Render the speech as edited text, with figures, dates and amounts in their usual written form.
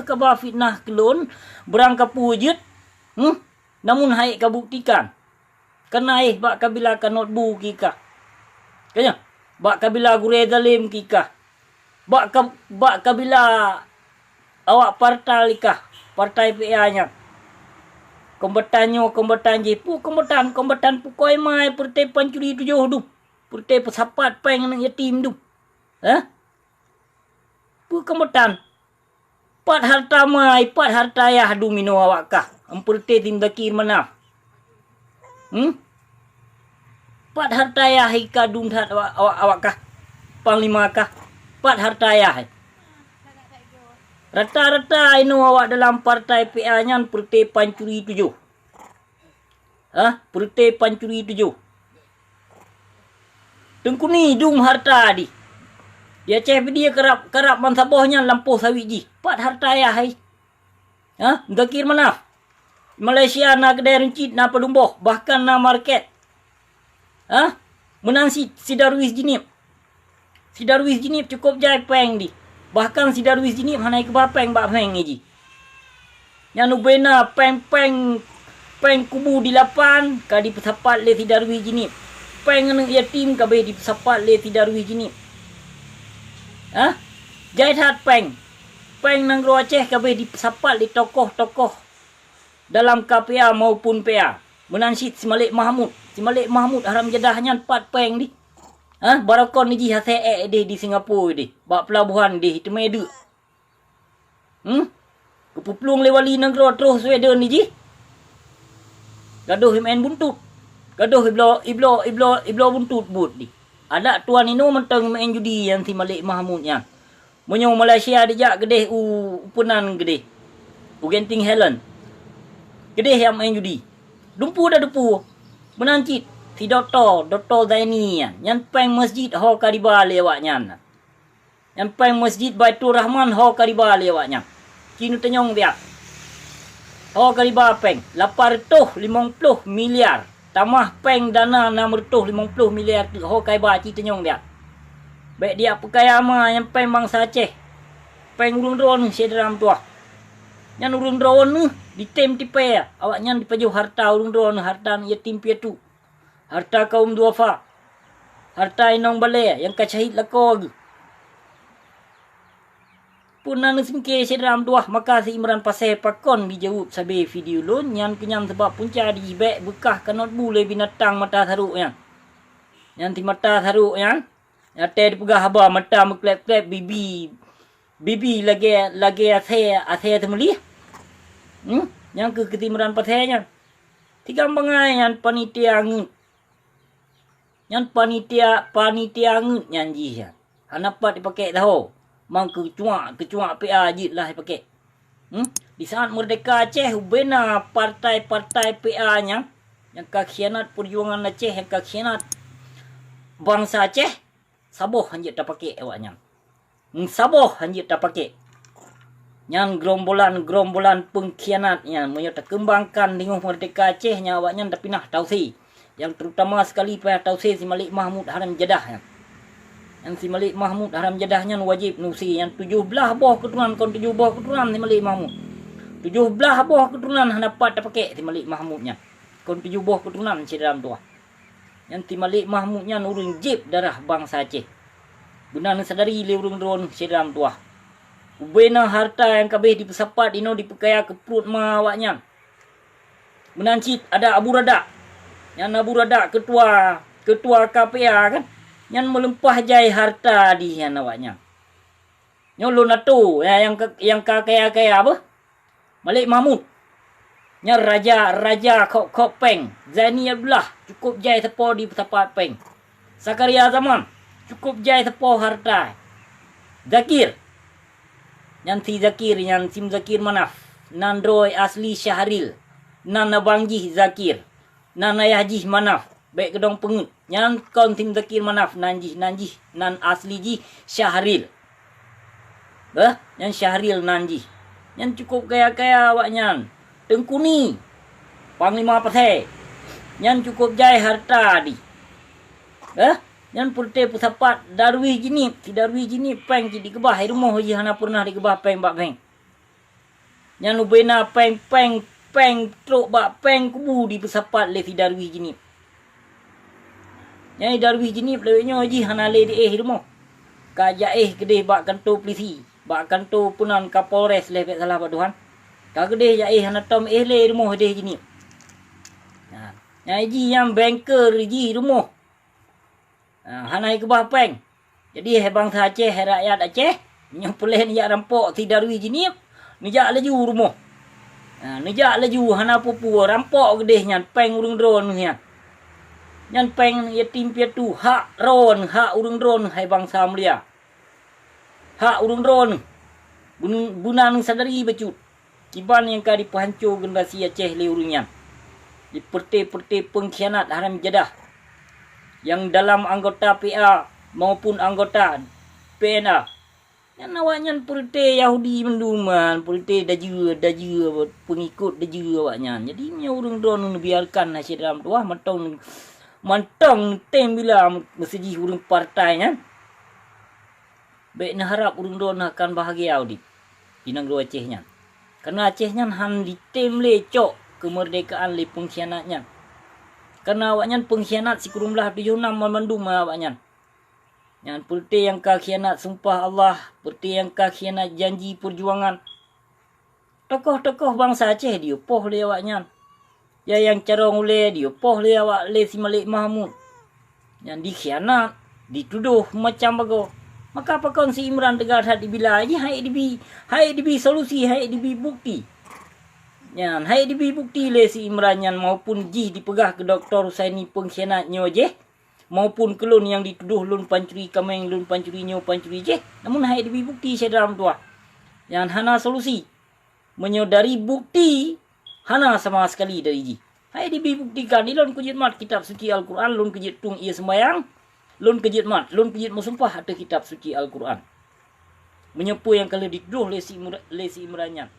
Kaba fitnah kelon berangka pujut. Namun hai ka buktikan. Kena bak kabila ka notebook kika. Kanya bak kabila gure zalim kika. Bak kabila awak partai kah. Partai PA nya. Kombatan jepu kombatan pukoi mai pertai pancuri tujuh du. Pertai pesapat peng nang yatim du. Kombatan. Pat harta mai, pat harta yah du mino awak kah. Pertai tim dakir mana. Pat harta yah ika dum hat awak kah. Panglima kah. Pat harta yah. Rata-rata ino awak dalam partai PA nya pertai pancuri tujuh. Pertai pancuri tujuh. Tengkuni dum harta di. Dia ceh dia kerap mansabohnya lampuh sawit ji. Pat harta ya hai. Dakir mana? Malaysia na kedai rencit na pelumboh. Bahkan na market. Menang si Darwis Jinip. Si Darwis Jinip cukup jai peng di. Bahkan si Darwis Jinip hanai ke bapeng bak peng ji. Yang nubena peng kubu di lapan ka di pesapat le si Darwis Jinip. Peng nang yatim ka be di pesapat le si Darwis Jinip. Jait hat peng nang Aceh ka be di pesapat le tokoh-tokoh dalam KPA maupun PA. Menansyid si Malik Mahmud haram jedahnya 4 peng di. Barakon ni ji hase di Singapura di. Bak pelabuhan di Temede. Kepuplung le wali negara terus Sweden ni ji. Gaduh main buntut. Gaduh iblo buntut but di. Ada tuan ino mentang main judi yang si Malik Mahmud nya. Menyo Malaysia dijak gedeh upunan gedeh. Genting Helen. Gedeh yang main judi. Dumpu. Menancit si Dr. Zaini yang peng masjid ho kariba lewatnya. Yang peng masjid Baitur Rahman ho kariba lewatnya. Kinu tenyong dia. Ho kariba peng 850 miliar. Tamah peng dana 650 miliar ho kariba ci tenyong dia. Baik dia pakai ama yang peng bangsa Aceh. Peng urung drone sedaram tua. Yang urung drone ni di tem tipe awaknya dipajuh harta urung drone harta yatim piatu. Harta kaum duafa. Harta inong balai yang kacahit lako. Puna nesmike sedaram tua maka si Imran pasai pakon dijawab sabe video lon yang kenyang sebab punca di beg bekah kanot bule binatang mata saruk yang. Yang ti mata saruk yang. Ate dipegah haba mata meklep-klep bibi lagi ase temeli. Yang ke Imran pasai yang. Tiga bangai yang panitia ngut. Yang panitia ngut nyanji ya. Hanapat dipakai tahu. Mang kecuak PA jit lah dipakai. Di saat Merdeka Aceh ubena partai-partai PA nya yang kakhianat perjuangan Aceh, yang kakhianat bangsa Aceh, saboh hanjit tak pakai awaknya. Saboh hanjit tak pakai. Yang gerombolan pengkhianatnya menyata kembangkan dengan Merdeka Aceh nya awaknya tak pinah tausi. Yang terutama sekali payah tausi si Malik Mahmud haram jadah. Yang si Malik Mahmud haram jadahnya wajib nusi. Yang 17 buah keturunan kon 7 buah keturunan si Malik Mahmud. 17 buah keturunan dapat tak pakai si Malik Mahmudnya. Kon 7 buah keturunan si dalam tua. Yang si Malik Mahmudnya nurun jib darah bangsa Aceh. Benar sadari le urung drone si dalam tua. Ubena harta yang kabeh dipesapat ino dipekaya ke perut mawaknya. Menancit ada Abu Rada. Yang Abu Rada ketua KPA kan. Yang melempah jai harta di yang awaknya. Nyolon atu yang kaya apa? Malik Mahmud. Yang raja kok peng. Zaini Abdullah cukup jai sepo di pesapat peng. Sakaria Zaman cukup jai sepo harta. Zakir. Yang si Zakir, yang Sim Zakir Manaf. Nandroy Asli Syahril. Nan Abangji Zakir. Nan Ayahji Manaf. Baik kedong pengut. Yang kon Sim Zakir Manaf. Nanji. Nan Asli Ji Syahril. Yang Syahril Nanji. Yang cukup kaya-kaya awaknya. Tengkuni. Panglima Pasai. Yang cukup jai harta di. Yang putih pesapat Darwis Jinip. Si Darwis Jinip peng di kebah. Rumah haji hana pernah di kebah peng bak peng. Yang bena peng truk bak peng kubu di pesapat le si Darwis Jinip. Yang Darwis Jinip leweknya haji hanale di rumah. Kajak kedeh bak kantor polisi. Bak kantor punan Kapolres le pek salah Pak Tuhan. Ka kedeh ja hana tom le rumah deh Jinip. Yang haji yang banker haji rumah. Hanai ke bah peng. Jadi bangsa Aceh, rakyat Aceh, nyoplen ya rampok si Darwis Jinip, nejak laju rumah. Nejak laju hana pupu rampok gedeh nyan peng urung drone nyan. Nyan peng yatim piatu hak ron, hak urung drone hai bangsa mulia. Hak urung drone. Bunan sadari becut. Kiban yang kadi pahancur generasi Aceh le urung nyan. Di perte pengkhianat haram jadah. Yang dalam anggota PA maupun anggota PNA. Yang awaknya perte Yahudi menduman, perte daju pengikut daju awaknya. Jadi nya urang don biarkan hasil dalam tuah mantong tem bila mesiji urang partainya. Baik na harap urang don akan bahagia audit di negara Acehnya. Karena Acehnya han ditem le cok kemerdekaan le pengkhianatnya. Karena awaknya pengkhianat si kurumlah 76 memandum awaknya. Yang perte yang ka khianat sumpah Allah, perte yang ka khianat janji perjuangan. Tokoh-tokoh bangsa Aceh dia poh le awaknya. Ya yang cara ngule dia poh le awak le si Malik Mahmud. Yang dikhianat, dituduh macam bago. Maka pakon si Imran Tegar hati bila aja hai dibi solusi, hai dibi bukti. Yan, hai dibi bukti le si Imran yan maupun jih dipegah ke Dr. Husaini pengkhianatnya je maupun kelun yang dituduh lun pancuri kameng lun pancuri nyo pancuri je. Namun hai dibi bukti saya dalam tua. Yan hana solusi menyodari bukti hana sama sekali dari ji. Hai dibi buktikan di lun kujit mat kitab suci Al-Quran lun kujit tung ia sembayang lun kujit mat lun kujit musumpah ada kitab suci Al-Quran. Menyepu yang kalau dituduh le si Imran yan.